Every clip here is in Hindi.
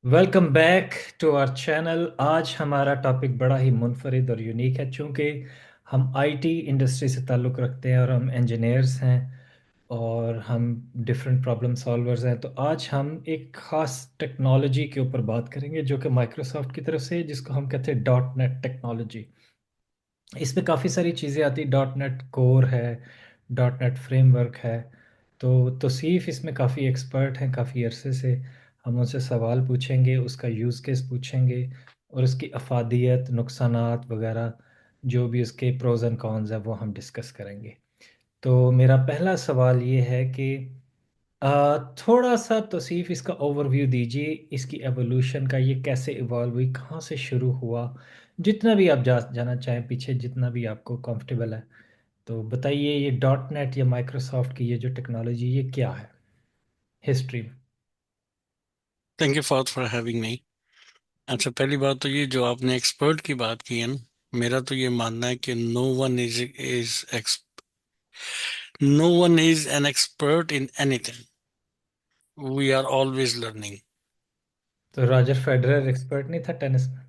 Welcome back to our channel. आज हमारा टॉपिक बड़ा ही मुनफरिद और यूनिक है, चूँकि हम आईटी इंडस्ट्री से ताल्लुक़ रखते हैं और हम इंजीनियर्स हैं और हम डिफरेंट प्रॉब्लम सॉल्वर्स हैं। तो आज हम एक ख़ास टेक्नोलॉजी के ऊपर बात करेंगे जो कि माइक्रोसॉफ्ट की तरफ से है, जिसको हम कहते हैं डॉट नेट टेक्नोलॉजी। इसमें काफ़ी सारी चीज़ें आती। डॉट नेट कोर है, डॉट नेट फ्रेमवर्क है। तो तौसीफ़ इसमें काफ़ी एक्सपर्ट हैं काफ़ी अरसे से। हम उनसे सवाल पूछेंगे, उसका यूज़ केस पूछेंगे और उसकी अफादियत, नुकसानात वगैरह, जो भी उसके प्रोज़ एंड कॉन्स हैं वो हम डिस्कस करेंगे। तो मेरा पहला सवाल ये है कि थोड़ा सा तौसीफ इसका ओवरव्यू दीजिए, इसकी एवोल्यूशन का, ये कैसे इवॉल्व हुई, कहाँ से शुरू हुआ। जितना भी आप जाना चाहें पीछे, जितना भी आपको कंफर्टेबल है। तो बताइए, ये डॉट नेट या माइक्रोसॉफ्ट की ये जो टेक्नोलॉजी, ये क्या है हिस्ट्री में। Thank you for having me. अच्छा, पहली बात तो ये जो आपने एक्सपर्ट की बात की है ना, मेरा तो ये मानना है कि no one is an expert in anything. We are always learning. तो रॉजर फेडरर एक्सपर्ट नहीं था टेनिस में?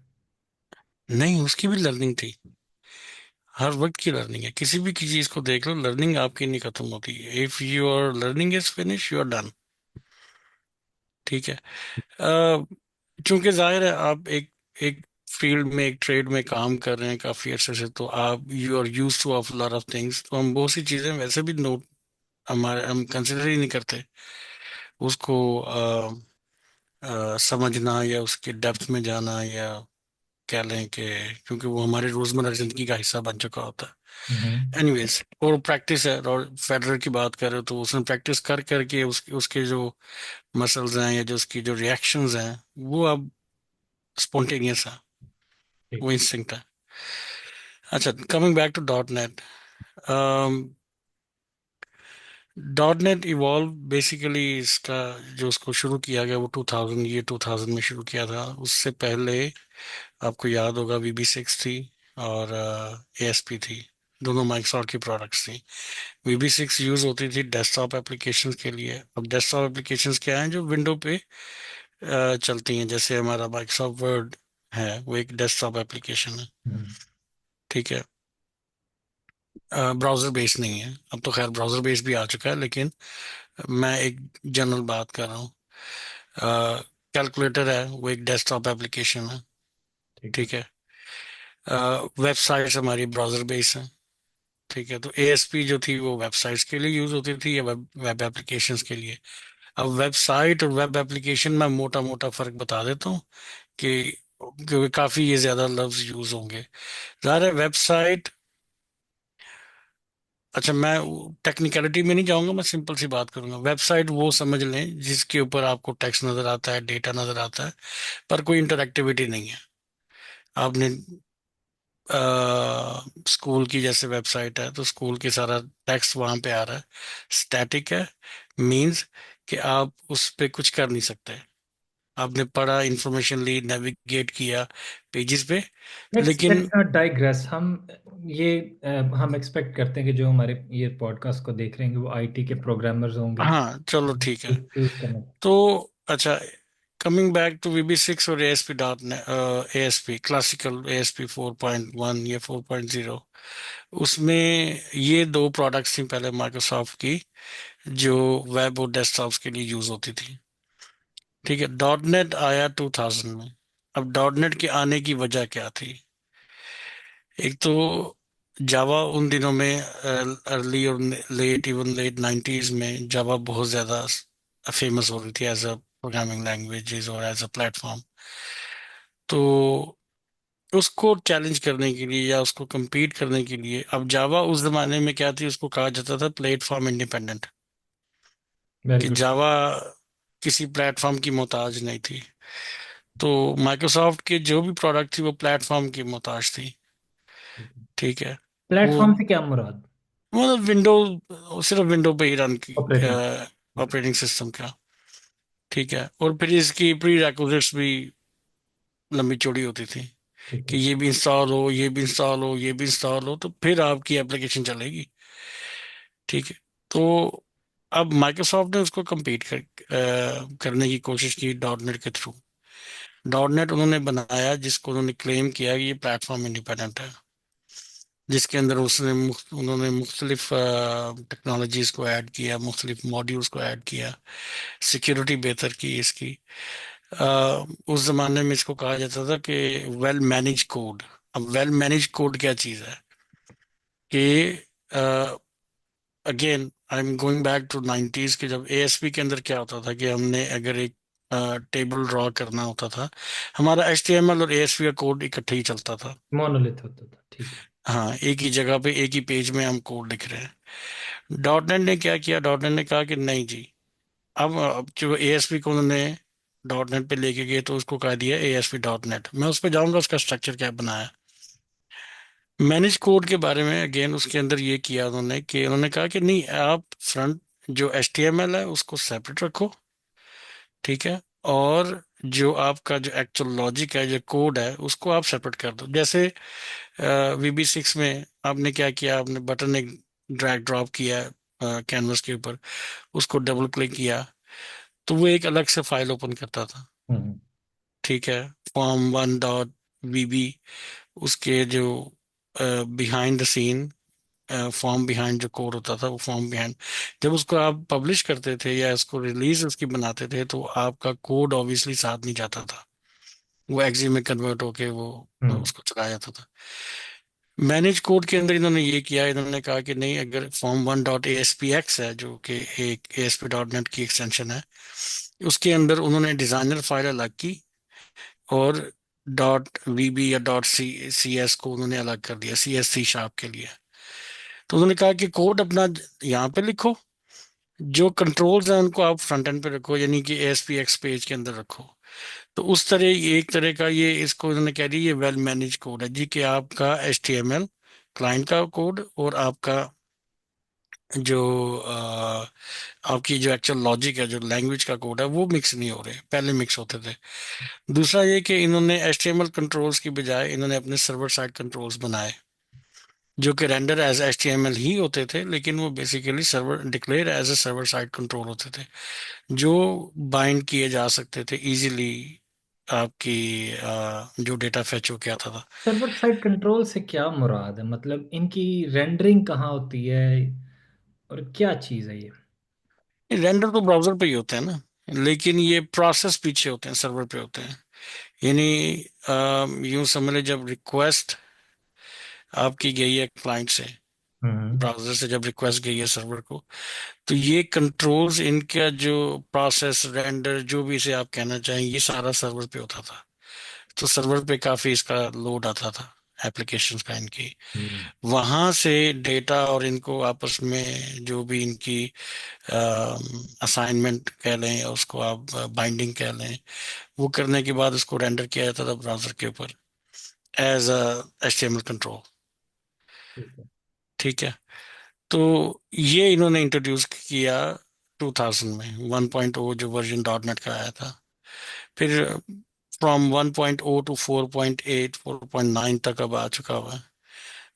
नहीं, उसकी भी लर्निंग थी। हर वक्त की लर्निंग है, किसी भी की चीज को देख लो, लर्निंग आपकी नहीं खत्म होती है। If your learning is finish, you are done. ठीक है। अ, चूंकि जाहिर है आप एक एक फील्ड में, एक ट्रेड में काम कर रहे हैं काफी अरसे से, तो आप you are use to of lot of things. तो हम बहुत सी चीजें वैसे भी नोट, हम कंसिडर ही नहीं करते उसको समझना या उसके डेप्थ में जाना, या कह लें कि क्योंकि वो हमारे रोजमर्रा जिंदगी का हिस्सा बन चुका होता हम्म। है। एनीवेज, और प्रैक्टिस है। और फेडरर की बात करें तो उसने प्रैक्टिस कर करके उसके जो मसल्स हैं या जो उसकी जो रिएक्शंस हैं, वो अब स्पॉन्टेनियस है, ठीक। वो इंस्टिंक्ट है। अच्छा, coming back to dot net. Dot net evolve basically, इसका जो उसको शुरू किया गया वो 2000 में शुरू किया था। उससे पहले आपको याद होगा VB6 थी और ASP थी। दोनों माइक्रोसॉफ्ट की प्रोडक्ट्स थी। VB6 यूज होती थी डेस्कटॉप एप्लीकेशंस के लिए। अब डेस्कटॉप एप्लीकेशंस क्या हैं? जो विंडो पे चलती हैं, जैसे हमारा माइक्रोसॉफ्ट वर्ड है, वो एक डेस्कटॉप एप्लीकेशन है। हम्म। ठीक है। ब्राउजर बेस्ड नहीं है, अब तो खैर ब्राउजर बेस्ड भी आ चुका है, लेकिन मैं एक जनरल बात कर रहा हूँ। कैलकुलेटर है, वो एक डेस्कटॉप एप्लीकेशन है। ठीक है। ठीक है। वेबसाइट्स हमारी ब्राउजर बेस्ड है। ठीक है। तो ASP जो थी वो वेबसाइट्स के लिए यूज होती थी, या वेब वेब एप्लीकेशंस के लिए। अब वेबसाइट और वेब एप्लीकेशन में मोटा मोटा फर्क बता देता हूँ कि क्योंकि काफी ये ज्यादा लफ्ज यूज होंगे। ज़ाहिर है वेबसाइट, अच्छा मैं टेक्निकलिटी में नहीं जाऊंगा, मैं सिंपल सी बात करूंगा। वेबसाइट वो समझ लें जिसके ऊपर आपको टेक्स्ट नजर आता है, डेटा नजर आता है, पर कोई इंटरएक्टिविटी नहीं है। आपने स्कूल की जैसे वेबसाइट है, तो स्कूल की सारा टेक्स्ट वहां पे आ रहा है, स्टैटिक है। मींस कि आप उस पे कुछ कर नहीं सकते। आपने पढ़ा, इंफॉर्मेशन ली, नेविगेट किया पेजेस पे, लेट्स लेकिन लेट्स नॉट डाइग्रेस। हम ये हम एक्सपेक्ट करते हैं कि जो हमारे ये पॉडकास्ट को देख रहे हैं वो आईटी के प्रोग्रामर्स होंगे। हाँ चलो ठीक है। चूज करना। तो अच्छा, कमिंग बैक टू VB6 और ASP dot ASP classical, ASP 4.1 या 4.0, उसमें ये दो प्रोडक्ट्स थी पहले माइक्रोसॉफ्ट की, जो वेब और डेस्कटॉप्स के लिए यूज होती थी। ठीक है। डॉट नेट आया 2000 में। अब डॉट नेट के आने की वजह क्या थी? एक तो जावा उन दिनों में, अर्ली और लेट, इवन लेट 90s में जावा बहुत ज्यादा फेमस हो रही थी एज अ प्रोग्रामिंग लैंग्वेजेस और एज अ प्लेटफॉर्म। तो उसको चैलेंज करने के लिए या उसको compete करने के लिए, अब जावा उस जमाने में क्या थी, उसको कहा जाता था प्लेटफॉर्म इंडिपेंडेंट। वेरी कि गुड। जावा किसी प्लेटफॉर्म की मोहताज नहीं थी। तो माइक्रोसॉफ्ट के जो भी प्रोडक्ट थी वो प्लेटफॉर्म की मोहताज थी। ठीक है। वो प्लेटफॉर्म से क्या मुराद? मतलब विंडो, सिर्फ विंडो पे ही रन की ऑपरेटिंग। ऑपरेटिंग सिस्टम का। ठीक है। और फिर इसकी प्री रिक्विजिट्स भी लंबी चौड़ी होती थी, ठीक कि है। ये भी इंस्टॉल हो, ये भी इंस्टॉल हो, ये भी इंस्टॉल हो, तो फिर आपकी एप्लीकेशन चलेगी। ठीक है। तो अब माइक्रोसॉफ्ट ने उसको करने की कोशिश की डॉट नेट के थ्रू। डॉट नेट उन्होंने बनाया जिसको उन्होंने क्लेम किया कि ये प्लेटफॉर्म इंडिपेंडेंट है, जिसके अंदर उन्होंने मुख्तलिफ टेक्नोलॉजीज को ऐड किया, मुख्तलिफ मॉड्यूल्स को ऐड किया, सिक्योरिटी बेहतर की इसकी। उस जमाने में इसको कहा जाता था कि वेल मैनेज कोड। अब वेल मैनेज कोड क्या चीज़ है कि again I am going back to 90s के, जब एएसपी के अंदर क्या होता था कि हमने अगर एक टेबल ड्रॉ करना होता था, हमारा एचटीएमएल और एएसपी का कोड इकट्ठे ही चलता था। मोनोलिथ होता था, ठीक है। हाँ, एक ही जगह पे एक ही पेज में हम कोड लिख रहे हैं। डॉट नेट ने क्या किया, डॉट नेट ने कहा कि नहीं जी, अब जो एएसपी को उन्होंने डॉट नेट पे लेके गए तो उसको कह दिया एएसपी डॉट नेट। मैं उस पर जाऊंगा उसका स्ट्रक्चर क्या बनाया। मैनेज कोड के बारे में अगेन उसके अंदर ये किया उन्होंने कि उन्होंने कहा कि नहीं, आप फ्रंट जो एचटीएमएल है उसको सेपरेट रखो, ठीक है, और जो आपका जो एक्चुअल लॉजिक है, जो कोड है, उसको आप सेपरेट कर दो। जैसे VB6 में आपने क्या किया, आपने बटन एक ड्रैग ड्रॉप किया कैनवस के ऊपर, उसको डबल क्लिक किया तो वो एक अलग से फाइल ओपन करता था, हम्म। ठीक है, form1.vb। उसके जो behind the scene form behind जो कोड होता था, वो फॉर्म बिहाइंड जब उसको आप पब्लिश करते थे या इसको रिलीज उसकी बनाते थे तो आपका कोड ऑब्वियसली साथ नहीं जाता था, वो एक्जी में कन्वर्ट होके वो हम्म। उसको चलाया जाता था। मैनेज कोड के अंदर इन्होंने ये किया, इन्होंने कहा कि नहीं, अगर form1.aspx है जो कि एक ASP.NET की एक्सटेंशन है, उसके अंदर उन्होंने डिजाइनर फाइल अलग की और डॉट वीबी या डॉट सी एस को उन्होंने अलग कर दिया, C#, के लिए। तो उन्होंने कहा कि कोड अपना यहाँ पे लिखो, जो कंट्रोल्स हैं उनको आप फ्रंट एंड पे रखो, यानी कि ASPX पेज के अंदर रखो। तो उस तरह ये एक तरह का, ये इसको उन्होंने कह दिया ये वेल मैनेज कोड है जी, कि आपका HTML क्लाइंट का कोड और आपका जो आपकी जो एक्चुअल लॉजिक है, जो लैंग्वेज का कोड है, वो मिक्स नहीं हो रहे, पहले मिक्स होते थे। दूसरा ये कि इन्होंने HTML कंट्रोल्स की बजाय इन्होंने अपने सर्वर साइड कंट्रोल्स बनाए, जो कि रेंडर एज HTML ही होते थे, लेकिन वो basically server declare as a server side control होते थे, जो बाइंड किए जा सकते थे इजीली आपकी जो डेटा फेच होके आता था। सर्वर साइड कंट्रोल से क्या मुराद है, मतलब इनकी रेंडरिंग कहाँ होती है और क्या चीज़ है ये? रेंडर तो ब्राउजर पे ही होते हैं ना, लेकिन ये प्रोसेस पीछे होते हैं, सर्वर पे होते हैं। यानी यूं समझ ले, जब रिक्वेस्ट आपकी गई है क्लाइंट से, हम्म। ब्राउजर से जब रिक्वेस्ट गई है सर्वर को, तो ये कंट्रोल्स इनका जो प्रोसेस रेंडर जो भी इसे आप कहना चाहें, ये सारा सर्वर पे होता था। तो सर्वर पे काफी इसका लोड आता था एप्लीकेशंस का इनकी। हम्म। वहां से डेटा और इनको आपस में जो भी इनकी असाइनमेंट कह लें या उसको आप बाइंडिंग कह लें, वो करने के बाद उसको रेंडर किया जाता था ब्राउजर के ऊपर एज अ HTML कंट्रोल, ठीक है। ठीक है। तो ये इन्होंने इंट्रोड्यूस किया 2000 में, 1.0 जो वर्जन डॉट नेट का आया था। फिर फ्रॉम 1.0 टू 4.8 4.9 तक अब आ चुका हुआ है।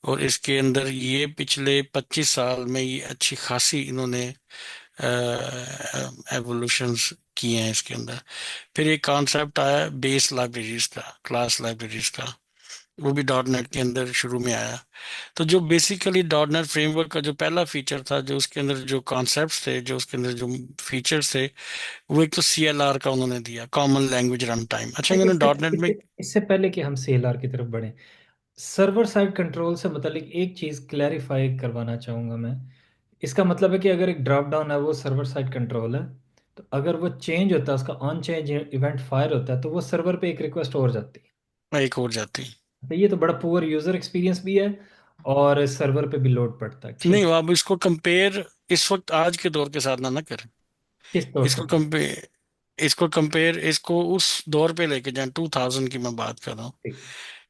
और इसके अंदर ये पिछले 25 साल में ये अच्छी खासी इन्होंने एवोल्यूशंस किए हैं इसके अंदर। फिर एक कॉन्सेप्ट आया बेस लाइब्रेरीज का, क्लास लाइब्रेरीज का, वो भी डॉट नेट के अंदर शुरू में आया। तो जो बेसिकली डॉट नेट फ्रेमवर्क का जो पहला फीचर था, जो उसके अंदर जो कॉन्सेप्ट्स थे, जो उसके अंदर जो फीचर्स थे, वो एक तो CLR का उन्होंने दिया, कॉमन लैंग्वेज रन टाइम। अच्छा, नहीं, इन्होंने इससे डॉट नेट में इससे इससे पहले कि हम सीएलआर की तरफ बढ़ें, सर्वर साइड कंट्रोल से मतलब एक चीज़ क्लैरिफाई करवाना चाहूँगा मैं। इसका मतलब है कि अगर एक ड्रॉप डाउन है वो सर्वर साइड कंट्रोल है, तो अगर वो चेंज होता है, उसका ऑन चेंज इवेंट फायर होता है, तो वो सर्वर पे एक रिक्वेस्ट और जाती है। एक और जाती। तो ये तो बड़ा पुअर यूजर एक्सपीरियंस भी है, और सर्वर पे भी लोड पड़ता है, नहीं, ठीक। आप इसको कंपेयर इस वक्त आज के दौर के साथ ना ना करें। किस तौर इसको पे? कंपेयर इसको कंपेयर इसको उस दौर पे लेके जाएं, 2000 की मैं बात कर रहा हूँ। ठीक।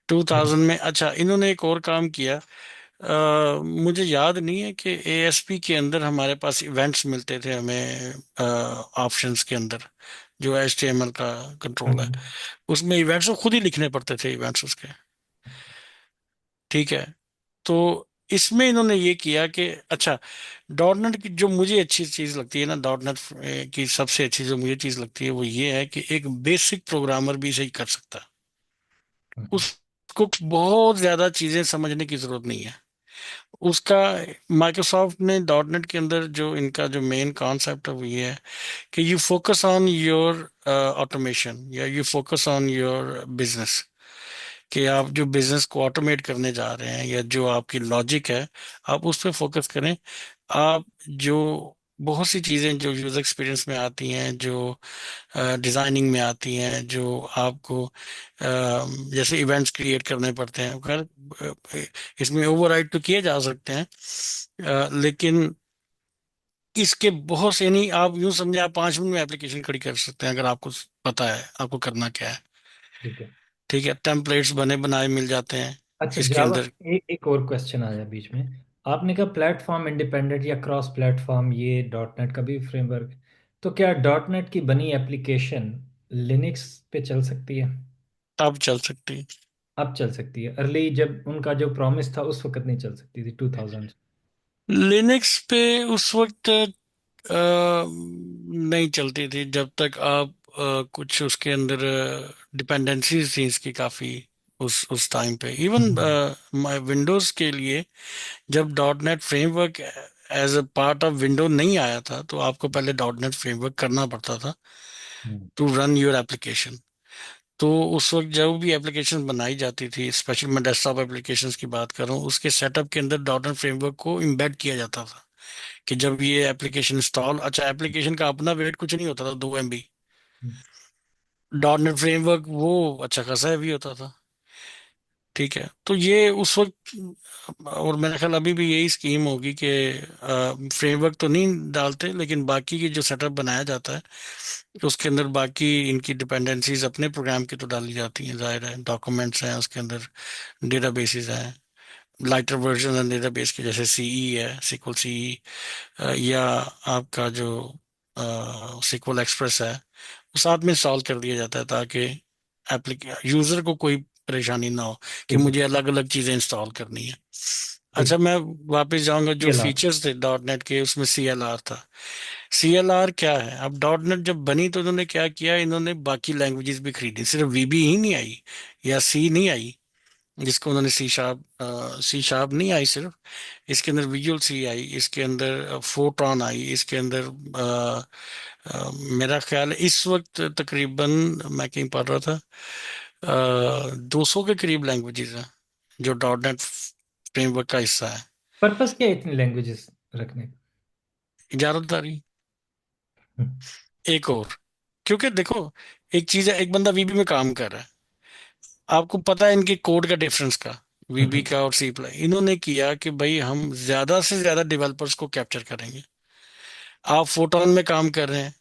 2000 में अच्छा इन्होंने एक और काम किया। मुझे याद नहीं है कि ASP के अंदर हमारे पास इवेंट्स मिलते थे हमें ऑप्शंस के अंदर, जो HTML का कंट्रोल है, हम्म। उसमें इवेंट्स खुद ही लिखने पड़ते थे, इवेंट्स उसके, ठीक है। तो इसमें इन्होंने ये किया कि अच्छा, डॉट नेट की जो मुझे अच्छी चीज लगती है ना, डॉट नेट की सबसे अच्छी जो मुझे चीज लगती है वो ये है कि एक बेसिक प्रोग्रामर भी सही कर सकता है। हम्म। उसको बहुत ज्यादा चीजें समझने की जरूरत नहीं है उसका। माइक्रोसॉफ्ट ने डॉट नेट के अंदर जो इनका जो मेन कॉन्सेप्ट है वो ये है कि you focus on your automation, या you focus on your business, कि आप जो बिजनेस को ऑटोमेट करने जा रहे हैं या जो आपकी लॉजिक है, आप उस पर फोकस करें। आप जो बहुत सी चीजें जो यूजर एक्सपीरियंस में आती हैं, जो डिजाइनिंग में आती हैं, जो आपको जैसे इवेंट्स क्रिएट करने पड़ते हैं, खैर इसमें ओवरराइड तो किए जा सकते हैं, लेकिन इसके बहुत से नहीं, आप यूं समझे आप 5 मिनट में एप्लीकेशन खड़ी कर सकते हैं अगर आपको पता है आपको करना क्या है। ठीक है। ठीक है, टेम्पलेट्स बने बनाए मिल जाते हैं अच्छा, इसके जावा, अंदर। एक और क्वेश्चन आया बीच में। आपने कहा प्लेटफॉर्म इंडिपेंडेंट या क्रॉस प्लेटफॉर्म, ये डॉट नेट का भी फ्रेमवर्क, तो क्या डॉट नेट की बनी एप्लीकेशन लिनक्स पे चल सकती है? अब चल सकती है। अब चल सकती है, अर्ली जब उनका जो प्रॉमिस था उस वक्त नहीं चल सकती थी, 2000? लिनक्स पे उस वक्त नहीं चलती थी जब तक आप कुछ उसके अंदर डिपेंडेंसीज थी इसकी काफी। उस टाइम पे इवन हम्म। विंडोज के लिए जब dot net framework as a part of window नहीं आया था, तो आपको पहले डॉट नेट फ्रेमवर्क करना पड़ता था hmm. To run your application. तो उस वक्त जब भी एप्लीकेशन बनाई जाती थी, स्पेशल मैं डेस्कटॉप एप्लीकेशंस की बात कर रहा हूँ, उसके सेटअप के अंदर डॉट नेट फ्रेमवर्क को इम्बेड किया जाता था कि जब ये एप्लीकेशन इंस्टॉल, अच्छा एप्लीकेशन का अपना वेट कुछ नहीं होता था, 2 MB। हम्म। डॉट नेट फ्रेमवर्क वो अच्छा खासा भी होता था। ठीक है, तो ये उस वक्त, और मेरा ख्याल अभी भी यही स्कीम होगी कि फ्रेमवर्क तो नहीं डालते, लेकिन बाकी की जो सेटअप बनाया जाता है उसके अंदर बाकी इनकी डिपेंडेंसीज अपने प्रोग्राम की तो डाली जाती हैं, जाहिर है डॉक्यूमेंट्स हैं उसके अंदर, डेटाबेसेस हैं, लाइटर वर्जन है डेटाबेस के, जैसे सीई है, सिक्वल सीई, या आपका जो सिक्वल एक्सप्रेस है, वो साथ में इंस्टॉल कर दिया जाता है ताकि यूजर को कोई परेशानी ना हो कि ठीक है। मुझे अलग अलग चीजें इंस्टॉल करनी है। ठीक अच्छा, मैं वापस जाऊंगा, जो है। फीचर्स थे डॉट नेट के उसमें CLR था। CLR क्या है? अब डॉट नेट जब बनी तो इन्होंने क्या किया, इन्होंने बाकी लैंग्वेजेस भी खरीदी, सिर्फ VB ही नहीं आई या सी नहीं आई, जिसको उन्होंने सी शार्प नहीं आई सिर्फ, इसके अंदर विजुअल सी आई, इसके अंदर फोटॉन आई, इसके अंदर मेरा ख्याल है इस वक्त तकरीबन, मैं कहीं पढ़ रहा था, 200 के करीब लैंग्वेजेस हैं जो डॉट नेट फ्रेमवर्क का हिस्सा है। पर्पस क्या है इतनी लैंग्वेजेस रखने का? इजाजतदारी, हम्म। एक और, क्योंकि देखो, एक चीज है, एक बंदा VB में काम कर रहा है, आपको पता है इनके कोड का डिफरेंस का, VB हम्म। का और C प्लस। इन्होंने किया कि भाई हम ज्यादा से ज्यादा डेवलपर्स को कैप्चर करेंगे। आप फोटोन में काम कर रहे हैं,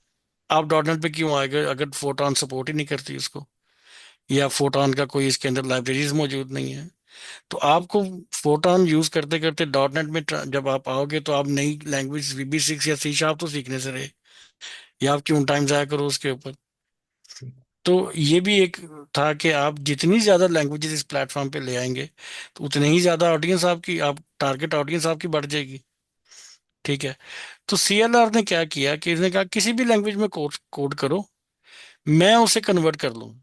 आप डॉट नेट पे क्यों आएगा अगर फोटोन सपोर्ट ही नहीं करती उसको, या फोटोन का कोई इसके अंदर लाइब्रेरीज मौजूद नहीं है। तो आपको फोटोन यूज करते करते डॉट नेट में जब आप आओगे तो आप नई लैंग्वेज VB6 या C# तो सीखने से रहे, या आप क्यों टाइम जाया करो उसके ऊपर। ठीक। तो ये भी एक था कि आप जितनी ज्यादा लैंग्वेजेस इस प्लेटफॉर्म पे ले आएंगे तो उतनी ही ज्यादा ऑडियंस आपकी, आप टारगेट ऑडियंस आपकी बढ़ जाएगी। ठीक है, तो CLR ने क्या किया कि इसने कहा किसी भी लैंग्वेज में कोड कोड करो, मैं उसे कन्वर्ट कर लूँ,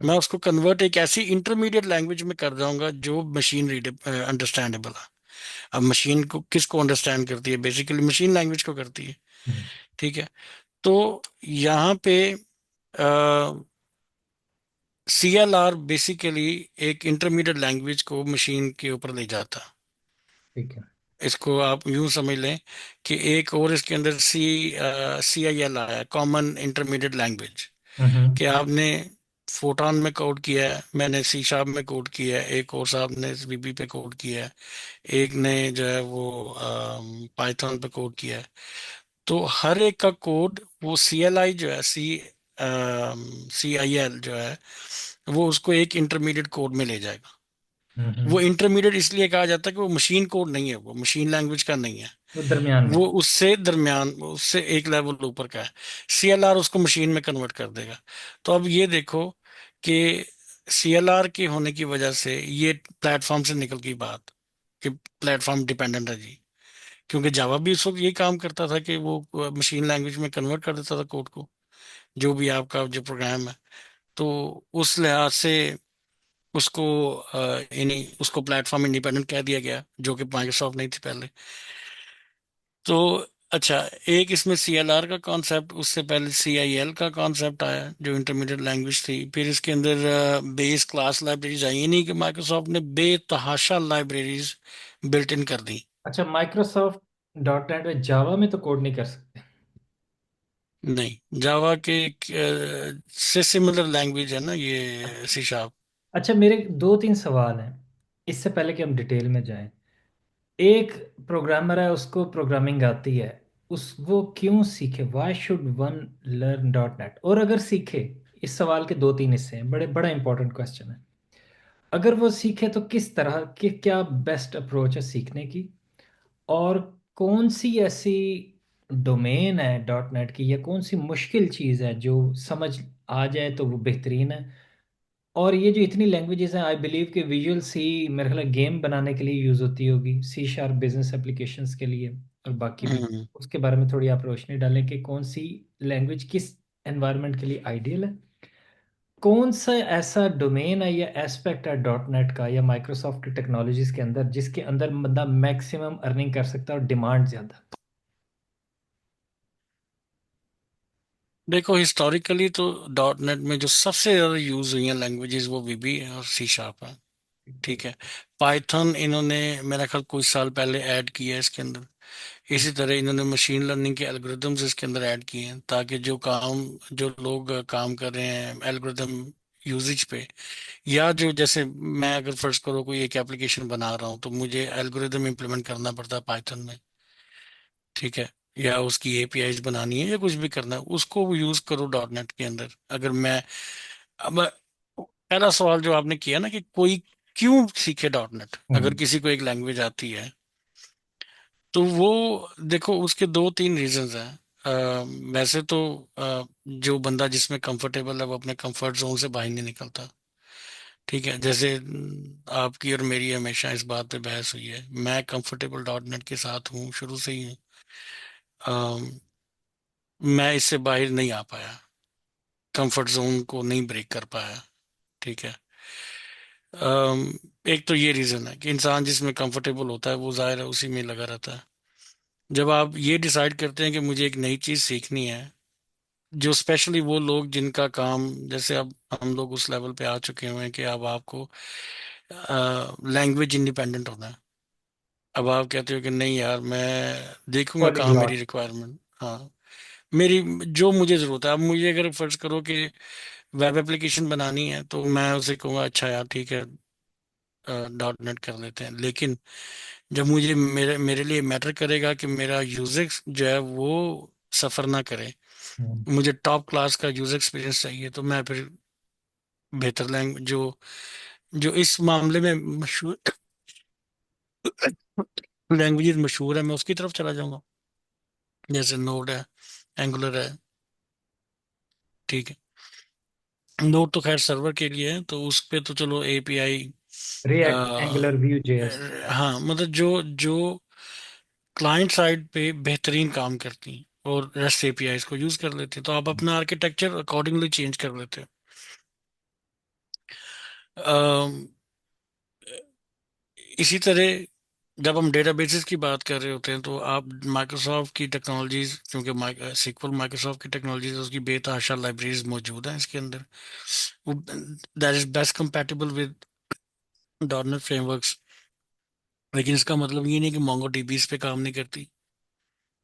मैं उसको कन्वर्ट एक ऐसी इंटरमीडिएट लैंग्वेज में कर जाऊंगा जो मशीन रीड अंडरस्टैंडेबल है। अब मशीन को किसको अंडरस्टैंड करती है? बेसिकली मशीन लैंग्वेज को करती है। हम्म। ठीक है, तो यहाँ पे CLR बेसिकली एक इंटरमीडिएट लैंग्वेज को मशीन के ऊपर ले जाता है। ठीक है। इसको आप यूं समझ लें कि एक और इसके अंदर CIL आया, कॉमन इंटरमीडिएट लैंग्वेज, हम्म। कि आपने फोटॉन में कोड किया है, मैंने C# में कोड किया है, एक और साहब ने VB पे कोड किया है, एक ने जो है वो पाइथन पे कोड किया है। तो हर एक का कोड वो CLI जो है, CIL जो है, वो उसको एक इंटरमीडिएट कोड में ले जाएगा। वो हम्म। इंटरमीडिएट इसलिए कहा जाता है कि वो मशीन कोड नहीं है, वो मशीन लैंग्वेज का नहीं है, वो दरमियान में। वो उससे दरमियान, उससे एक लेवल ऊपर का है। CLR उसको मशीन में कन्वर्ट कर देगा। तो अब ये देखो कि CLR के होने की वजह से ये प्लेटफॉर्म से निकल गई बात। कि प्लेटफॉर्म डिपेंडेंट है जी। क्योंकि जावा भी उस वक्त यही काम करता था कि वो मशीन लैंग्वेज में कन्वर्ट कर देता था कोड को, जो भी आपका जो प्रोग्राम है। तो उस लिहाज से उसको यानी उसको प्लेटफॉर्म इंडिपेंडेंट कह दिया गया, जो कि माइक्रोसॉफ्ट नहीं थी पहले। तो अच्छा, एक इसमें CLR का कॉन्सेप्ट, उससे पहले CIL का कॉन्सेप्ट आया जो इंटरमीडिएट लैंग्वेज थी। फिर इसके अंदर बेस क्लास लाइब्रेरीज आई। ये नहीं कि माइक्रोसॉफ्ट ने बेतहाशा लाइब्रेरीज बिल्ट इन कर दी। अच्छा, माइक्रोसॉफ्ट डॉट नेट में जावा में तो कोड नहीं कर सकते? नहीं, जावा के से सिमिलर लैंग्वेज है ना ये सी शार्प। अच्छा, मेरे दो तीन सवाल हैं इससे पहले कि हम डिटेल में जाएं। एक प्रोग्रामर है, उसको प्रोग्रामिंग आती है, उस वो क्यों सीखे? Why should one learn dot net? और अगर सीखे, इस सवाल के दो तीन हिस्से हैं, बड़े बड़ा इंपॉर्टेंट क्वेश्चन है। अगर वो सीखे तो किस तरह की, क्या बेस्ट अप्रोच है सीखने की? और कौन सी ऐसी डोमेन है डॉट नेट की, या कौन सी मुश्किल चीज़ है जो समझ आ जाए तो वो बेहतरीन है? और ये जो इतनी लैंग्वेजेस हैं, आई बिलीव कि विजुअल सी मेरे ख्याल गेम बनाने के लिए यूज़ होती होगी, C# बिजनेस एप्लीकेशंस के लिए, और बाकी भी। हम्म। उसके बारे में थोड़ी आप रोशनी डालें कि कौन सी लैंग्वेज किस एनवायरनमेंट के लिए आइडियल है। कौन सा ऐसा डोमेन है या एस्पेक्ट है डॉट नेट का या माइक्रोसॉफ्ट की टेक्नोलॉजीज के अंदर जिसके अंदर बंदा मैक्सिमम अर्निंग कर सकता है और डिमांड ज़्यादा? देखो, हिस्टोरिकली तो डॉट नेट में जो सबसे ज्यादा यूज हुई हैं लैंग्वेजेस वो VB और सी शार्प है। ठीक है। पाइथन इन्होंने मेरा ख्याल कुछ साल पहले ऐड किया है इसके अंदर। इसी तरह इन्होंने मशीन लर्निंग के एल्गोरिदम्स इसके अंदर ऐड किए हैं, ताकि जो लोग काम कर रहे हैं एल्गोरिदम यूजेज पे, या जो जैसे मैं अगर फर्ज करो कोई एक एप्लीकेशन बना रहा हूँ तो मुझे एल्गोरिदम इम्प्लीमेंट करना पड़ता है पाइथन में। ठीक है। या उसकी APIs बनानी है या कुछ भी करना है, उसको यूज करो डॉट नेट के अंदर। अगर मैं अब पहला सवाल जो आपने किया ना कि कोई क्यों सीखे डॉट नेट, अगर हम्म। किसी को एक लैंग्वेज आती है, तो वो देखो उसके दो तीन रीजंस हैं। वैसे तो जो बंदा जिसमें कंफर्टेबल है वो अपने कंफर्ट जोन से बाहर नहीं निकलता। ठीक है। जैसे आपकी और मेरी हमेशा इस बात पे बहस हुई है, मैं कंफर्टेबल डॉट नेट के साथ हूँ शुरू से ही हूँ। मैं इससे बाहर नहीं आ पाया, कंफर्ट जोन को नहीं ब्रेक कर पाया। ठीक है। एक तो ये रीजन है कि इंसान जिसमें कंफर्टेबल होता है वो जाहिर है उसी में लगा रहता है। जब आप ये डिसाइड करते हैं कि मुझे एक नई चीज सीखनी है, जो स्पेशली वो लोग जिनका काम, जैसे अब हम लोग उस लेवल पे आ चुके हुए हैं कि अब आपको लैंग्वेज इंडिपेंडेंट होना है। अब आप कहते हो कि नहीं यार, मैं देखूंगा कहाँ मेरी पॉलीग्लॉट। रिक्वायरमेंट। हाँ, मेरी जो मुझे जरूरत है। अब मुझे अगर फर्ज करो कि वेब एप्लीकेशन बनानी है तो मैं उसे कहूँगा अच्छा यार ठीक है, डॉट नेट कर लेते हैं। लेकिन जब मुझे मेरे मेरे लिए मैटर करेगा कि मेरा यूजर जो है वो सफर ना करे, हम्म। मुझे टॉप क्लास का यूजर एक्सपीरियंस चाहिए, तो मैं फिर बेहतर लैंग्वेज जो इस मामले में मशहूर लैंग्वेजेस मशहूर है, मैं उसकी तरफ चला जाऊंगा। जैसे नोड है, एंगुलर है। ठीक है। नोड तो खैर सर्वर के लिए है, तो उस पे तो चलो API। React, angular, view JS। हाँ, मतलब जो जो क्लाइंट साइड पे बेहतरीन काम करती हैं और REST APIs को यूज कर लेते हैं, तो आप अपना आर्किटेक्चर अकॉर्डिंगली चेंज कर लेते हैं। अम, इसी तरह जब हम डेटाबेसेस की बात कर रहे होते हैं तो आप माइक्रोसॉफ्ट की टेक्नोलॉजीज, क्योंकि SQL माइक्रोसॉफ्ट की टेक्नोलॉजीज, उसकी बेतहाशा लाइब्रेरीज मौजूद हैं इसके अंदर, that is best compatible with dot net frameworks. लेकिन इसका मतलब ये नहीं कि मोंगो DB इस पे काम नहीं करती।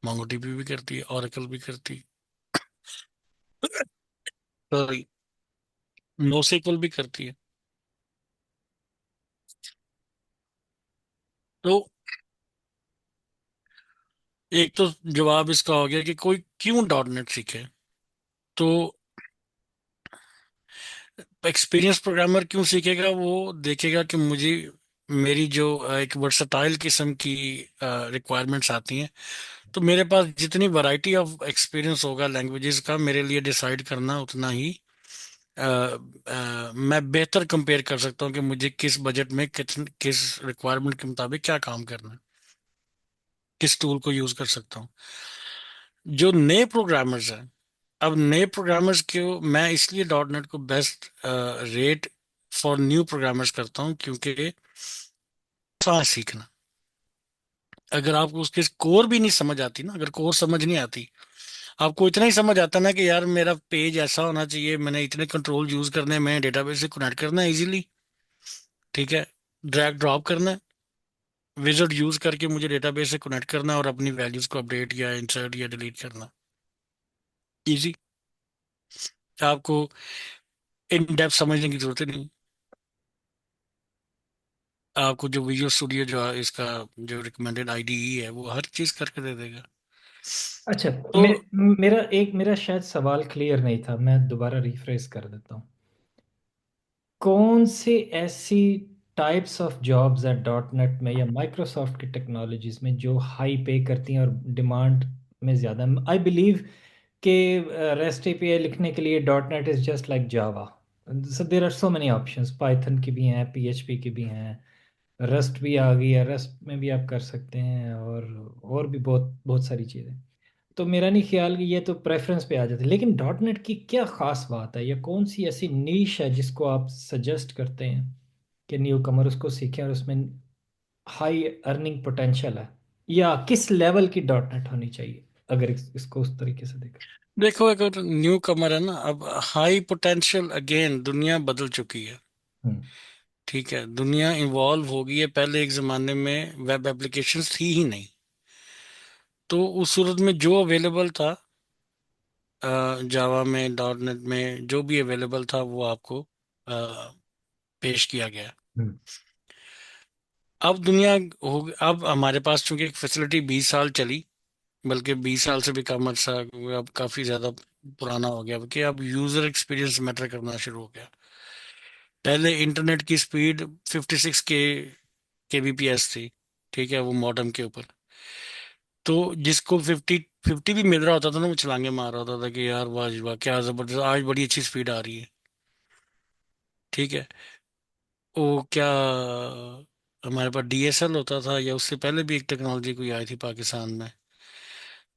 मोंगो DB भी करती है, ओरेकल भी करती है, सॉरी, NoSQL भी करती है। तो एक तो जवाब इसका हो गया कि कोई क्यों डॉट नेट सीखे। तो एक्सपीरियंस प्रोग्रामर क्यों सीखेगा, वो देखेगा कि मुझे मेरी जो एक वर्सटाइल किस्म की रिक्वायरमेंट्स आती हैं, तो मेरे पास जितनी वैरायटी ऑफ एक्सपीरियंस होगा लैंग्वेजेस का, मेरे लिए डिसाइड करना उतना ही मैं बेहतर कंपेयर कर सकता हूँ कि मुझे किस बजट में किस रिक्वायरमेंट के मुताबिक क्या काम करना है, किस टूल को यूज कर सकता हूँ। जो नए प्रोग्रामर्स हैं, अब नए प्रोग्रामर्स को मैं इसलिए डॉट नेट को best rate for new programmers करता हूँ क्योंकि आसान है सीखना। अगर आपको उसके कोर भी नहीं समझ आती ना, अगर कोर समझ नहीं आती, आपको इतना ही समझ आता ना कि यार मेरा पेज ऐसा होना चाहिए, मैंने इतने कंट्रोल यूज करने में, डेटाबेस से कनेक्ट करना है इजीली, ठीक है, ड्रैग ड्रॉप करना है, विजार्ड यूज करके मुझे डेटाबेस से कनेक्ट करना है और अपनी वैल्यूज को अपडेट या इंसर्ट या डिलीट करना, इजी। आपको इन डेप्थ समझने की जरूरत ही नहीं। आपको जो विजुअल स्टूडियो जो है, इसका जो रिकमेंडेड आईडीई है, वो हर चीज करके दे देगा। अच्छा, तो मेरा शायद सवाल क्लियर नहीं था, मैं दोबारा रिफ्रेश कर देता हूँ। कौन से ऐसी टाइप्स ऑफ जॉब्स है डॉट नेट में या माइक्रोसॉफ्ट की टेक्नोलॉजीज में जो हाई पे करती हैं और डिमांड में ज़्यादा? आई बिलीव कि रेस्ट एपीआई लिखने के लिए dot net is just like Java. So there are so many options, Python की भी हैं, पीएचपी की भी हैं, रस्ट भी आ गई है, रस्ट में भी आप कर सकते हैं, और भी बहुत बहुत सारी चीज़ें। तो मेरा नहीं ख्याल कि ये तो प्रेफरेंस पे आ जाते, लेकिन डॉट नेट की क्या खास बात है या कौन सी ऐसी नीश है जिसको आप सजेस्ट करते हैं कि न्यू कमर उसको सीखें और उसमें हाई अर्निंग पोटेंशियल है, या किस लेवल की डॉट नेट होनी चाहिए अगर इसको उस तरीके से देखें? देखो, अगर न्यू कमर है ना, अब हाई पोटेंशियल, अगेन दुनिया बदल चुकी है, हम्म। ठीक है, दुनिया इवॉल्व हो गई है। पहले एक जमाने में वेब एप्लीकेशंस थी ही नहीं, तो उस सूरत में जो अवेलेबल था जावा में, डॉट नेट में, जो भी अवेलेबल था वो आपको पेश किया गया। हम्म। अब दुनिया हो, अब हमारे पास चूंकि एक फैसिलिटी 20 साल चली, बल्कि 20 साल से भी कम अर्सा, अब काफी ज्यादा पुराना हो गया कि अब यूजर एक्सपीरियंस मैटर करना शुरू हो गया। पहले इंटरनेट की स्पीड 56 केबीपीएस थी, ठीक है, वो मॉडेम के ऊपर। तो जिसको 50 50 भी मिल रहा होता था ना, वो छलांगे मार रहा होता था कि यार वाह जी वाह, क्या जबरदस्त, आज बड़ी अच्छी स्पीड आ रही है, ठीक है। वो क्या, हमारे पास डीएसएल होता था, या उससे पहले भी एक टेक्नोलॉजी कोई आई थी पाकिस्तान में,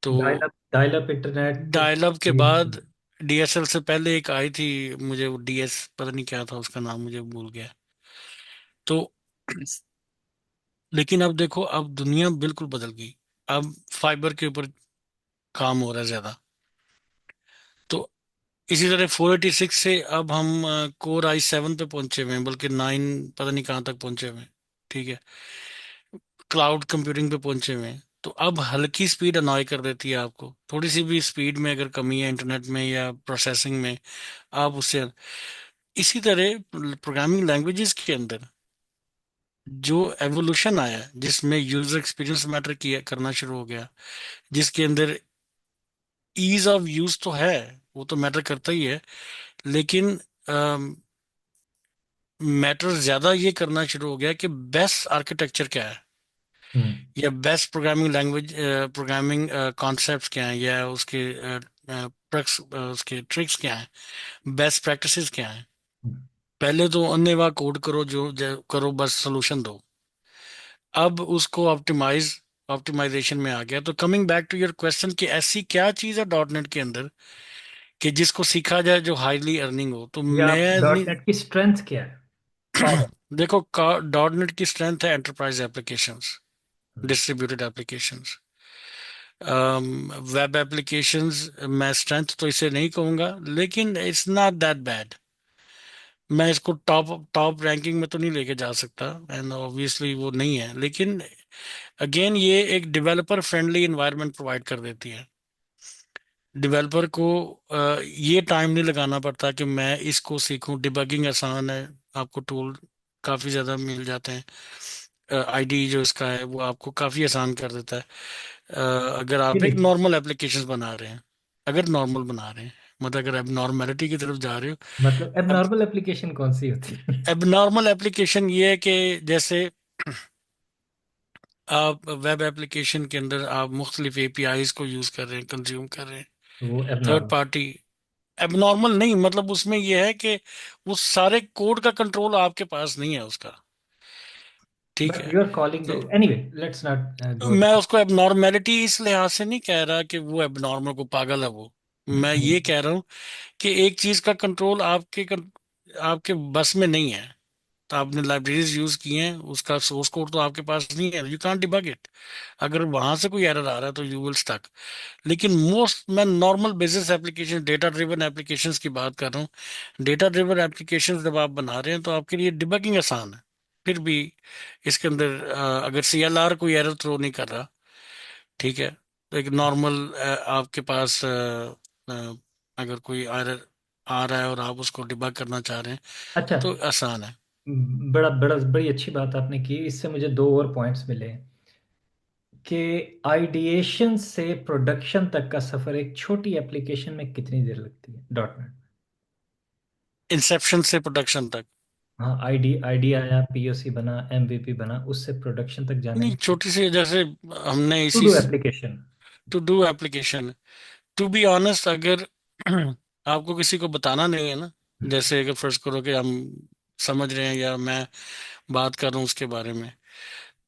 तो dial up internet. Dial up के बाद डीएसएल से पहले एक आई थी, मुझे वो डीएस पता नहीं क्या था उसका नाम, मुझे भूल गया। तो लेकिन अब देखो, अब दुनिया बिल्कुल बदल गई। अब फाइबर के ऊपर काम हो रहा है ज्यादा। तो इसी तरह 486 से अब हम कोर i7 पे पहुंचे हुए हैं, बल्कि 9 पता नहीं कहाँ तक पहुंचे हुए हैं, ठीक है, क्लाउड कंप्यूटिंग पे पहुंचे हुए हैं। तो अब हल्की स्पीड अनॉय कर देती है आपको, थोड़ी सी भी स्पीड में अगर कमी है इंटरनेट में या प्रोसेसिंग में, आप उससे। इसी तरह प्रोग्रामिंग लैंग्वेजेस के अंदर जो एवोल्यूशन आया है, जिसमें यूजर एक्सपीरियंस मैटर किया करना शुरू हो गया, जिसके अंदर ईज ऑफ यूज तो है, वो तो मैटर करता ही है, लेकिन मैटर ज्यादा ये करना शुरू हो गया कि बेस्ट आर्किटेक्चर क्या है, हम्म। या best programming language, programming concepts क्या हैं, या उसके उसके ट्रिक्स क्या हैं, बेस्ट प्रैक्टिसेस क्या हैं। पहले तो अन्यवा कोड करो, जो करो, बस सोल्यूशन दो। अब उसको ऑप्टिमाइजेशन में आ गया। तो coming back to your question कि ऐसी क्या चीज़ है डॉट नेट के अंदर कि जिसको सीखा जाए जो हाईली अर्निंग हो, तो या मैं डॉट नहीं। नेट की स्ट्रेंथ क्या है, पावर? देखो, डॉट नेट की स्ट्रेंथ है enterprise applications, distributed applications, web applications. मैं स्ट्रेंथ तो इसे नहीं कहूंगा, लेकिन इट्स नॉट दैट बैड। मैं इसको टॉप टॉप रैंकिंग में तो नहीं लेके जा सकता, एंड ऑब्वियसली वो नहीं है, लेकिन अगेन ये एक डेवलपर फ्रेंडली एनवायरनमेंट प्रोवाइड कर देती है। डेवलपर को ये टाइम नहीं लगाना पड़ता कि मैं इसको सीखूं, डिबगिंग आसान है, आपको टूल काफ़ी ज़्यादा मिल जाते हैं, आईडी जो इसका है वो आपको काफ़ी आसान कर देता है। अगर ये आप एक देखिए, नॉर्मल एप्लीकेशन बना रहे हैं, अगर नॉर्मल बना रहे हैं, मतलब अगर अब नॉर्मलिटी की तरफ जा रहे हो। मतलब अब एबनॉर्मल एप्लीकेशन कौन सी होती है? अब नॉर्मल एप्लीकेशन ये है कि जैसे आप वेब एप्लीकेशन के अंदर आप मुख्तलिफ एपीआईज को यूज़ कर रहे हैं, कंज्यूम कर रहे हैं, वो थर्ड एबनॉर्मल। पार्टी। एबनॉर्मल नहीं, मतलब उसमें ये है कि उस सारे कोड का कंट्रोल आपके पास नहीं है उसका। ठीक बट है। यू आर कॉलिंग तो that anyway, let's not go मैं देयर। उसको एबनॉर्मेलिटी इस लिहाज से नहीं कह रहा कि वो एबनॉर्मल को पागल है वो। मैं ये कह रहा हूँ कि एक चीज का कंट्रोल आपके बस में नहीं है। तो आपने लाइब्रेरीज यूज की हैं, उसका सोर्स कोड तो आपके पास नहीं है, यू कांट डिबग इट। अगर वहां से कोई एरर आ रहा है तो यू विल स्टक। लेकिन मोस्ट मैं normal business application, data driven applications की बात कर रहा हूँ। डेटा ड्रिवन एप्लीकेशंस जब आप बना रहे हैं तो आपके लिए डिबगिंग आसान है। फिर भी इसके अंदर अगर CLR कोई एरर थ्रो नहीं कर रहा, ठीक है, तो एक नॉर्मल आपके पास अगर कोई एरर आ रहा है और आप उसको डिबग करना चाह रहे हैं अच्छा, तो आसान है। बड़ा बड़ा बड़ी अच्छी बात आपने की, इससे मुझे दो और पॉइंट्स मिले कि आइडिएशन से प्रोडक्शन तक का सफर एक छोटी एप्लीकेशन में कितनी देर लगती है डॉट नेट। इंसेप्शन से प्रोडक्शन तक। हाँ, आईडिया आया, पीओसी बना, एमवीपी बना, उससे प्रोडक्शन तक जाने नहीं, में छोटी सी जैसे हमने टू इसी do application. To do application, to be honest, अगर आपको किसी को बताना नहीं है ना, जैसे अगर फर्ज करो कि हम समझ रहे हैं या मैं बात कर रहा हूँ उसके बारे में,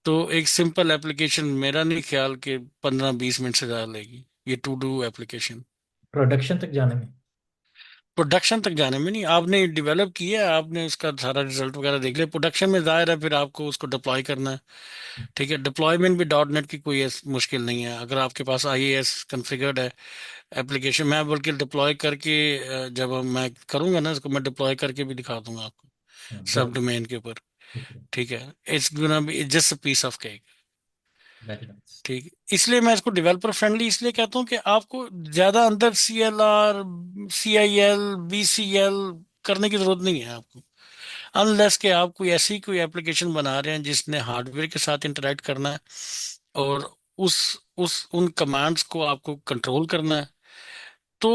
तो एक सिंपल एप्लीकेशन मेरा नहीं ख्याल कि 15-20 मिनट से ज़्यादा लेगी, ये टू डू एप्लीकेशन। प्रोडक्शन तक जाने में। प्रोडक्शन तक जाने में नहीं, आपने डेवलप किया है, आपने उसका सारा रिजल्ट वगैरह देख लिया, प्रोडक्शन में जाहिर है फिर आपको उसको डिप्लॉय करना है। ठीक है, डिप्लॉयमेंट भी डॉट नेट की कोई मुश्किल नहीं है, अगर आपके पास IIS कॉन्फ़िगर्ड है एप्लीकेशन। मैं बल्कि डिप्लॉय करके जब मैं करूंगा ना इसको, मैं डिप्लॉय करके भी दिखा दूंगा आपको सब वेरी डोमेन के ऊपर। गुड, ठीक है, it's gonna be just a piece of cake. Very nice. ठीक है, इसलिए मैं इसको डेवलपर फ्रेंडली इसलिए कहता हूँ कि आपको ज्यादा अंदर CLR, CIL, BCL करने की जरूरत नहीं है आपको, अनलेस कि आप कोई ऐसी कोई एप्लीकेशन बना रहे हैं जिसने हार्डवेयर के साथ इंटरेक्ट करना है और उस उस उन कमांड्स को आपको कंट्रोल करना है। तो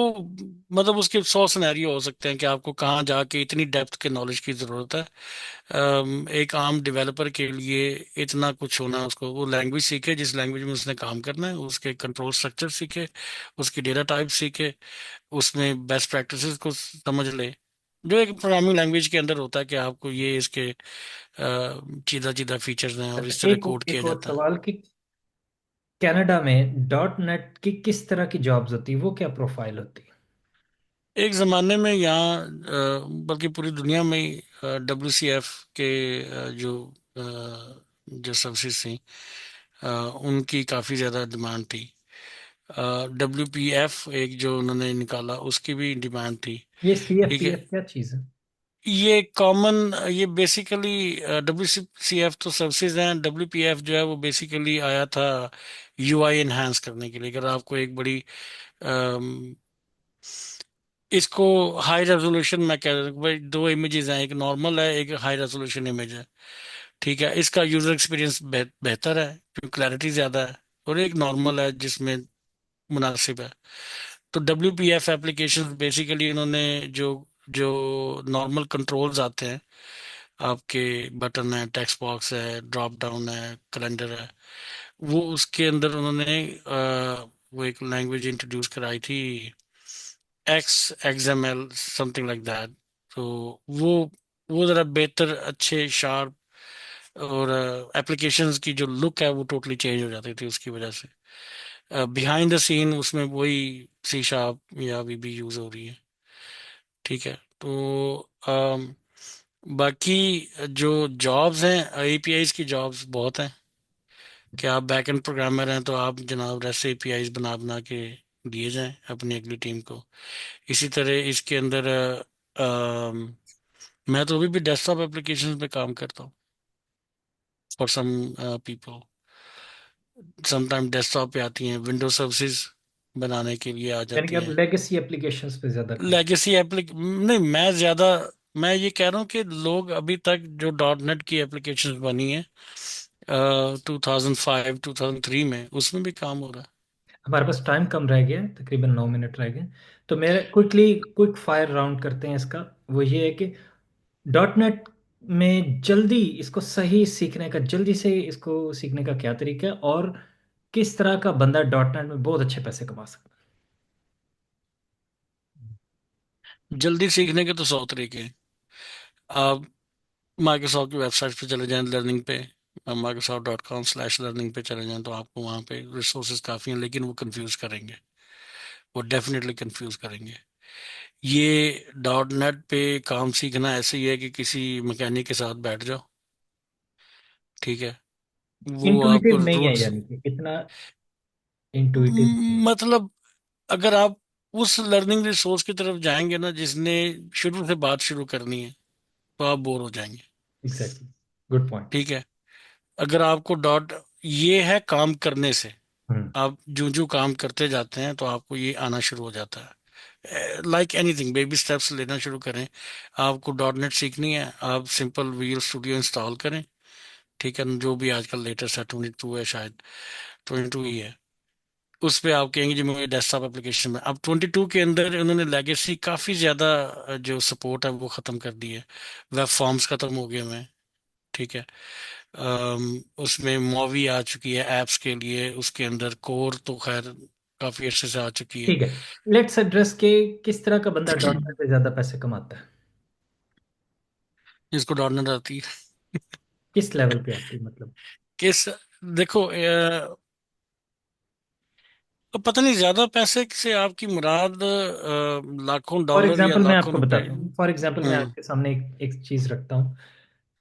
मतलब उसके 100 सिनेरियो हो सकते हैं कि आपको कहाँ जाके इतनी डेप्थ के नॉलेज की ज़रूरत है। एक आम डेवलपर के लिए इतना कुछ होना, उसको वो लैंग्वेज सीखे जिस लैंग्वेज में उसने काम करना है, उसके कंट्रोल स्ट्रक्चर सीखे, उसकी डेटा टाइप सीखे, उसमें बेस्ट प्रैक्टिसेस को समझ ले, जो एक प्रोग्रामिंग लैंग्वेज के अंदर होता है कि आपको ये इसके चीदा चीदा फीचर्स हैं और अच्छा, इस तरह एक कोड किया एक और जाता है। सवाल कि कनाडा में डॉट नेट की किस तरह की जॉब्स होती है, वो क्या प्रोफाइल होती है। एक ज़माने में यहाँ बल्कि पूरी दुनिया में ही WCF के जो सर्विसेज थी, अ, उनकी काफ़ी ज़्यादा डिमांड थी। WPF एक जो उन्होंने निकाला उसकी भी डिमांड थी। ये सी एफ ठीक पी है, एफ क्या चीज़ है। ये कॉमन, ये बेसिकली WCF तो सर्विसेज हैं, WPF जो है वो बेसिकली आया था UI एनहांस करने के लिए। अगर आपको एक बड़ी इसको हाई रेजोल्यूशन मैं कह रहा हूँ भाई, दो इमेजेस हैं, एक नॉर्मल है एक हाई रेजोल्यूशन इमेज है। ठीक है, इसका यूजर एक्सपीरियंस बेहतर है क्योंकि क्लैरिटी ज्यादा है, और एक नॉर्मल है जिसमें मुनासिब है। तो WPF एप्लीकेशन बेसिकली इन्होंने जो जो नॉर्मल कंट्रोल्स आते हैं, आपके बटन है, टेक्स्ट बॉक्स है, ड्रॉप डाउन है, कैलेंडर है, वो उसके अंदर उन्होंने वो एक लैंग्वेज इंट्रोड्यूस कराई थी, XML समथिंग लाइक दैट। तो वो वो ज़रा बेहतर, अच्छे, शार्प, और एप्लीकेशंस की जो लुक है वो टोटली चेंज हो जाती थी उसकी वजह से। बिहाइंड द सीन उसमें वही C# या VB यूज़ हो रही है। ठीक है, तो बाकी जो जॉब्स हैं, APIs की जॉब्स बहुत हैं कि आप बैक एंड प्रोग्रामर हैं तो आप जनाब REST APIs बना बना के दिए जाएं अपनी अगली टीम को। इसी तरह इसके अंदर मैं तो अभी भी डेस्कटॉप एप्लीकेशन पे काम करता हूँ for some people. Sometime desktop पे आती हैं विंडो सर्विसेज बनाने के लिए आ यानी कि जाती आप हैं। लेगेसी एप्लीकेशंस पे ज्यादा काम। लेगेसी एप्लीक नहीं, मैं ज़्यादा, मैं ये कह रहा हूँ कि लोग अभी तक जो डॉट नेट की एप्लीकेशन बनी है 2005 2003 में, उसमें भी काम हो रहा है। हमारे पास टाइम कम रह गया है, तकरीबन 9 मिनट रह गए। तो मेरे क्विक फायर राउंड करते हैं इसका। वो ये है कि डॉट नेट में जल्दी इसको सही सीखने का, जल्दी से इसको सीखने का क्या तरीका है, और किस तरह का बंदा डॉट नेट में बहुत अच्छे पैसे कमा सकता है। जल्दी सीखने के तो 100 तरीके हैं। आप माइक्रोसॉफ्ट की वेबसाइट पे चले जाएं, लर्निंग पे, microsoft.com/learning पे चले जाएं, तो आपको वहाँ पे रिसोर्सेज काफ़ी हैं, लेकिन वो कंफ्यूज करेंगे, वो डेफिनेटली कंफ्यूज करेंगे। ये डॉट नेट पे काम सीखना ऐसे ही है कि किसी मैकेनिक के साथ बैठ जाओ, ठीक है, वो आपको इंटुइटिव नहीं है, रूल्स, यानी कि इतना इंटुइटिव नहीं है। मतलब अगर आप उस लर्निंग रिसोर्स की तरफ जाएंगे ना जिसने शुरू से बात शुरू करनी है, तो आप बोर हो जाएंगे। Exactly, good point. ठीक है, अगर आपको डॉट, ये है काम करने से, हम्म। आप जो जो काम करते जाते हैं तो आपको ये आना शुरू हो जाता है। लाइक एनीथिंग, बेबी स्टेप्स लेना शुरू करें। आपको डॉट नेट सीखनी है, आप सिंपल विजुअल स्टूडियो इंस्टॉल करें, ठीक है, जो भी आजकल लेटेस्ट है, 22 है शायद, 22 ही है। उस पे आप कहेंगे जी मुझे डेस्कटॉप एप्लीकेशन में, अब 22 के अंदर उन्होंने लेगेसी काफ़ी ज़्यादा जो सपोर्ट है वो ख़त्म कर दी है। वेब फॉर्म्स ख़त्म हो गए हुए हैं, ठीक है। उसमें मूवी आ चुकी है ऐप्स के लिए, उसके अंदर कोर तो खैर काफ़ी अच्छे से आ चुकी है। ठीक है, लेट्स एड्रेस के किस तरह का बंदा डॉट नेट पे ज्यादा पैसे कमाता है। जिसको डॉट नेट आती है, किस लेवल पे आती है मतलब। किस, देखो पता नहीं ज़्यादा पैसे से आपकी मुराद लाखों फॉर डॉलर या एग्जांपल मैं लाखों आपको रुपए। बताता हूँ, फॉर एग्जांपल मैं हम्म। आपके सामने एक चीज रखता हूँ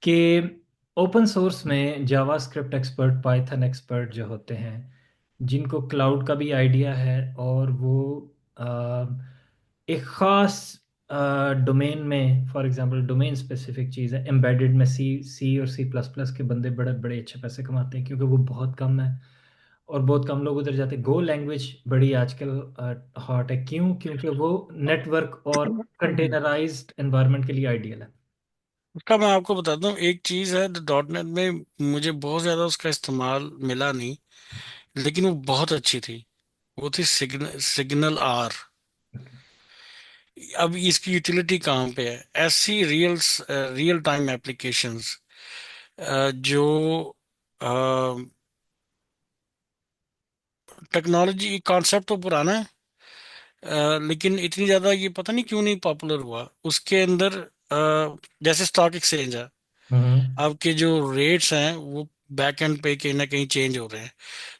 कि ओपन सोर्स में जावास्क्रिप्ट एक्सपर्ट, पाइथन एक्सपर्ट जो होते हैं, जिनको क्लाउड का भी आइडिया है, और वो अ, एक ख़ास डोमेन में, फॉर एग्जांपल डोमेन स्पेसिफिक चीज़ है, एम्बेडेड में सी सी और सी प्लस प्लस के बंदे बड़े बड़े अच्छे पैसे कमाते हैं, क्योंकि वो बहुत कम है और बहुत कम लोग उधर जाते हैं। गो लैंग्वेज बड़ी आजकल हॉट है, क्यों? क्योंकि वो नेटवर्क और कंटेनराइज्ड एनवायरनमेंट के लिए आइडियल है। उसका मैं आपको बताता हूँ, एक चीज़ है डॉट नेट में, मुझे बहुत ज़्यादा उसका इस्तेमाल मिला नहीं, लेकिन वो बहुत अच्छी थी। वो थी सिग्नल आर। अब इसकी यूटिलिटी कहाँ पे है? ऐसी रियल टाइम एप्लीकेशंस जो टेक्नोलॉजी कॉन्सेप्ट तो पुराना है, लेकिन इतनी ज़्यादा ये पता नहीं क्यों नहीं पॉपुलर हुआ। उसके अंदर जैसे स्टॉक एक्सचेंज है, हम्म। आपके जो रेट्स हैं वो बैक एंड पे कहीं ना कहीं चेंज हो रहे हैं।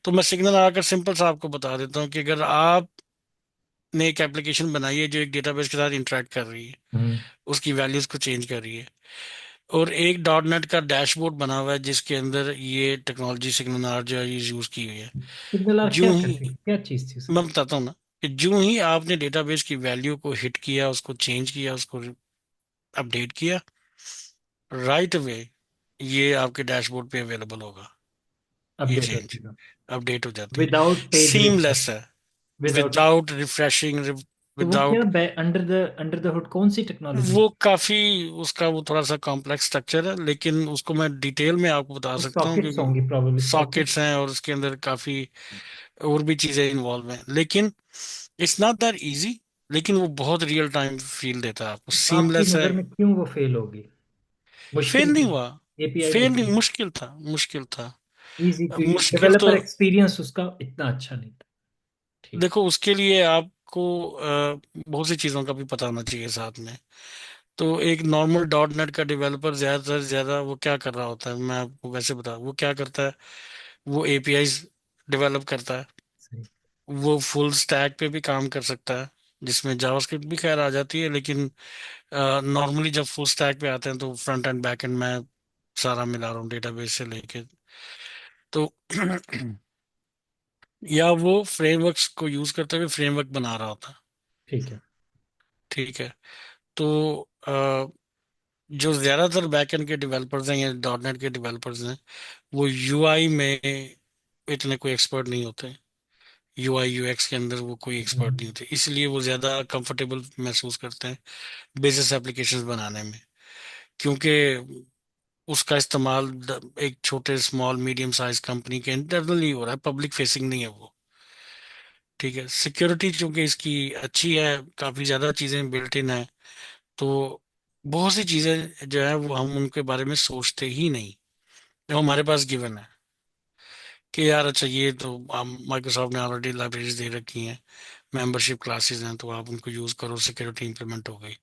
तो मैं सिग्नल आकर सिंपल सा आपको बता देता हूँ कि अगर आपने एक एप्लीकेशन बनाई है जो एक डेटाबेस के साथ इंटरेक्ट कर रही है, हम्म। उसकी वैल्यूज को चेंज कर रही है, और एक डॉट नेट का डैशबोर्ड बना हुआ है जिसके अंदर ये टेक्नोलॉजी सिग्नल आर जो है ये यूज की हुई है, सिग्नल आर क्या जो ही, करती है, क्या चीज़ थी उसकी? मैं बताता हूँ ना, कि जो ही आपने डेटाबेस की वैल्यू को हिट किया, उसको चेंज किया, उसको अपडेट किया, राइट अवे ये आपके डैशबोर्ड पे अवेलेबल होगा। ये अपडेट हो चेंज जाएगा अपडेट हो जाती है, विदाउट पेज रिफ्रेश, सीमलेस है, विदाउट। विदाउट रिफ्रेशिंग, तो वो क्या विदाउट, अंडर द हुड कौन सी टेक्नोलॉजी? वो काफी, उसका वो थोड़ा सा कॉम्प्लेक्स स्ट्रक्चर है, लेकिन उसको मैं डिटेल में आपको बता सकता हूँ सॉकेट्स क्योंकि होंगी, प्रॉब्लली सॉकेट्स सॉकेट्स। हैं और उसके अंदर काफी और भी चीजें इन्वॉल्व हैं, लेकिन इट्स नॉट दैट इजी। लेकिन वो बहुत रियल टाइम फील देता है आपको, आपकी सीमलेस है। नज़र में क्यों वो फेल होगी? फेल मुश्किल नहीं क्या हुआ, है? एपीआई फेल नहीं, मुश्किल, मुश्किल था, मुश्किल था। इजी टू यूज, मुश्किल तो डेवलपर एक्सपीरियंस उसका इतना अच्छा नहीं था। ठीक। देखो, उसके लिए आपको बहुत सी चीज़ों का भी पता होना चाहिए साथ में। तो एक नॉर्मल डॉट नेट का डेवलपर ज़्यादा से ज़्यादा वो क्या कर रहा होता है, मैं आपको वैसे बता, वो क्या करता है, वो एपीआईज डेवलप करता है, सही। वो फुल स्टैक पे भी काम कर सकता है, जिसमें जावास्क्रिप्ट भी खैर आ जाती है, लेकिन नॉर्मली जब फुल स्टैक पे आते हैं तो फ्रंट एंड बैक एंड मैं सारा मिला रहा हूँ डेटाबेस से लेके, तो या वो फ्रेमवर्क्स को यूज करते हुए फ्रेमवर्क बना रहा होता है, ठीक है। ठीक है। तो जो ज्यादातर बैकएंड के डेवलपर्स हैं या डॉट नेट के डेवलपर्स हैं, वो यूआई में इतने कोई एक्सपर्ट नहीं होते, यूआई यूएक्स के अंदर वो कोई एक्सपर्ट नहीं होते, इसलिए वो ज्यादा कंफर्टेबल महसूस करते हैं बिजनेस एप्लीकेशंस बनाने में, क्योंकि उसका इस्तेमाल एक छोटे स्मॉल मीडियम साइज कंपनी के इंटरनली हो रहा है, पब्लिक फेसिंग नहीं है वो, ठीक है। सिक्योरिटी चूंकि इसकी अच्छी है, काफी ज्यादा चीजें बिल्ट इन है, तो बहुत सी चीजें जो है वो हम उनके बारे में सोचते ही नहीं, जो हमारे पास गिवन है कि यार अच्छा ये तो माइक्रोसॉफ्ट ने ऑलरेडी लाइब्रेरीज दे रखी हैं, मेंबरशिप क्लासेस हैं तो आप उनको यूज करो, सिक्योरिटी इंप्लीमेंट हो गई।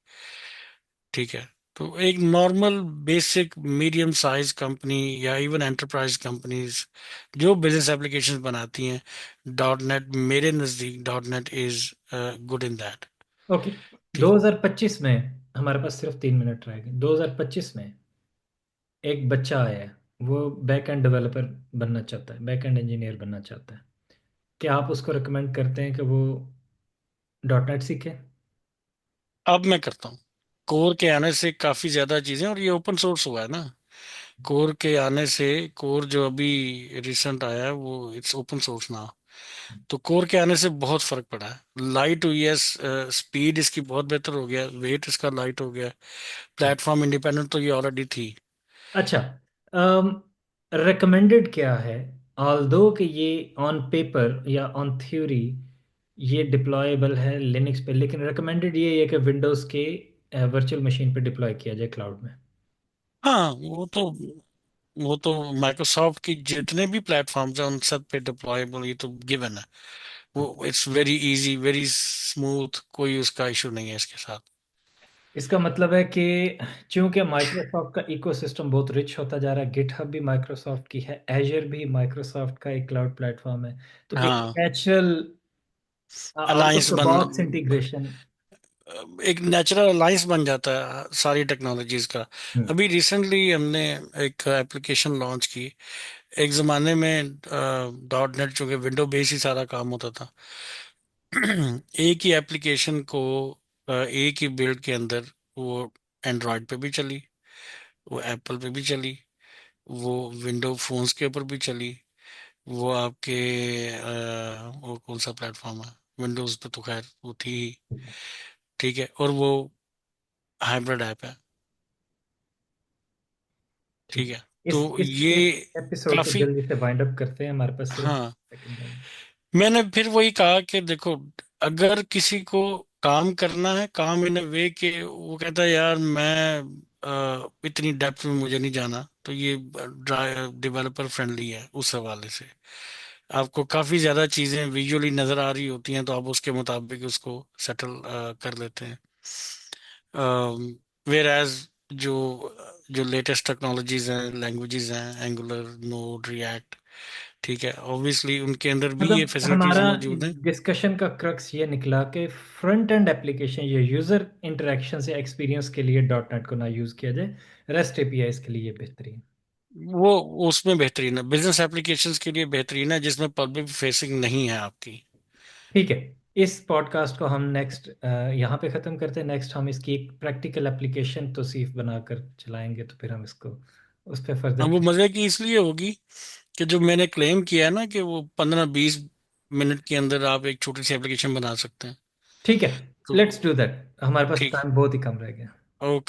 ठीक है। तो एक normal basic medium size company या इवन एंटरप्राइज कंपनीज जो बिजनेस एप्लीकेशंस बनाती हैं, डॉट नेट, मेरे नज़दीक dot net is good in that. Okay. ठीक। 2025 में, हमारे पास सिर्फ 3 मिनट रह गए, 2025 में एक बच्चा आया है, वो बैक एंड डेवलपर बनना चाहता है, बैक एंड इंजीनियर बनना चाहता है। क्या आप उसको रिकमेंड करते हैं कि वो डॉट नेट सीखे? अब मैं करता हूँ। कोर के आने से काफी ज्यादा चीजें, और ये ओपन सोर्स हुआ है ना, कोर के आने से, कोर जो अभी रिसेंट आया है वो इट्स ओपन सोर्स ना। तो कोर के आने से बहुत फर्क पड़ा है, लाइट हुई है, स्पीड इसकी बहुत बेहतर हो गया, वेट इसका लाइट हो गया, प्लेटफॉर्म इंडिपेंडेंट तो ये ऑलरेडी थी। अच्छा, रिकमेंडेड क्या है? ऑल्दो कि ये ऑन पेपर या ऑन थ्योरी ये डिप्लॉयबल है लिनक्स पे, लेकिन रिकमेंडेड ये है कि विंडोज़ के वर्चुअल मशीन पे डिप्लॉय किया जाए क्लाउड में। हाँ, वो तो माइक्रोसॉफ्ट की जितने भी प्लेटफॉर्म्स हैं उन सब पे डिप्लॉयबल, ये तो गिवन है। वो it's very easy, very smooth, कोई उसका इशू नहीं है इसके साथ। इसका मतलब है कि चूंकि माइक्रोसॉफ्ट का इकोसिस्टम बहुत रिच होता जा रहा है, गिटहब भी माइक्रोसॉफ्ट की है, एजर भी माइक्रोसॉफ्ट का एक क्लाउड प्लेटफॉर्म है, तो एक हाँ, natural out of alliance the बन बॉक्स इंटीग्रेशन। एक नेचुरल अलायंस बन जाता है सारी टेक्नोलॉजीज का। हम्म। अभी रिसेंटली हमने एक एप्लीकेशन लॉन्च की। एक जमाने में डॉट नेट, चूंकि विंडो बेस ही सारा काम होता था, एक ही एप्लीकेशन को एक ही बिल्ड के अंदर वो एंड्रॉयड पे भी चली, वो एप्पल पे भी चली, वो विंडो फोन्स के ऊपर भी चली, वो आपके वो कौन सा प्लेटफॉर्म है, विंडोज पे तो खैर वो थी ही। ठीक है, और वो हाइब्रिड ऐप है। ठीक ठीक है। है, तो इस ये एपिसोड को काफी, जल्दी से वाइंड अप करते हैं, हमारे पास सिर्फ हाँ, सेकंड रह गए। मैंने फिर वही कहा कि देखो, अगर किसी को काम करना है, काम इन अ वे के वो कहता है यार मैं इतनी डेप्थ में मुझे नहीं जाना, तो ये डेवलपर फ्रेंडली है उस हवाले से। आपको काफी ज्यादा चीजें विजुअली नजर आ रही होती हैं तो आप उसके मुताबिक उसको सेटल कर लेते हैं। वेर एज जो जो लेटेस्ट टेक्नोलॉजीज हैं, लैंग्वेजेस हैं, एंगुलर, नोड, रिएक्ट, ठीक है, ऑब्वियसली उनके अंदर भी ये मतलब फैसिलिटीज हमारा मौजूद हैं। डिस्कशन का क्रक्स ये निकला कि फ्रंट एंड एप्लीकेशन या यूजर इंटरेक्शन से एक्सपीरियंस के लिए डॉट नेट को ना यूज किया जाए, रेस्ट एपीआईज के लिए बेहतरीन। वो उसमें बेहतरीन है, बिजनेस एप्लीकेशंस के लिए बेहतरीन है जिसमें पब्लिक फेसिंग नहीं है आपकी। ठीक है, इस पॉडकास्ट को हम नेक्स्ट यहाँ पे ख़त्म करते हैं। नेक्स्ट हम इसकी एक प्रैक्टिकल एप्लीकेशन तो सीफ बनाकर चलाएंगे, तो फिर हम इसको उस पर अब फर्दर। वो मजे की इसलिए होगी कि जो मैंने क्लेम किया है ना कि वो 15-20 मिनट के अंदर आप एक छोटी सी एप्लीकेशन बना सकते हैं। ठीक है, तो लेट्स डू दैट, हमारे पास ठीक। टाइम बहुत ही कम रह गया। ओके।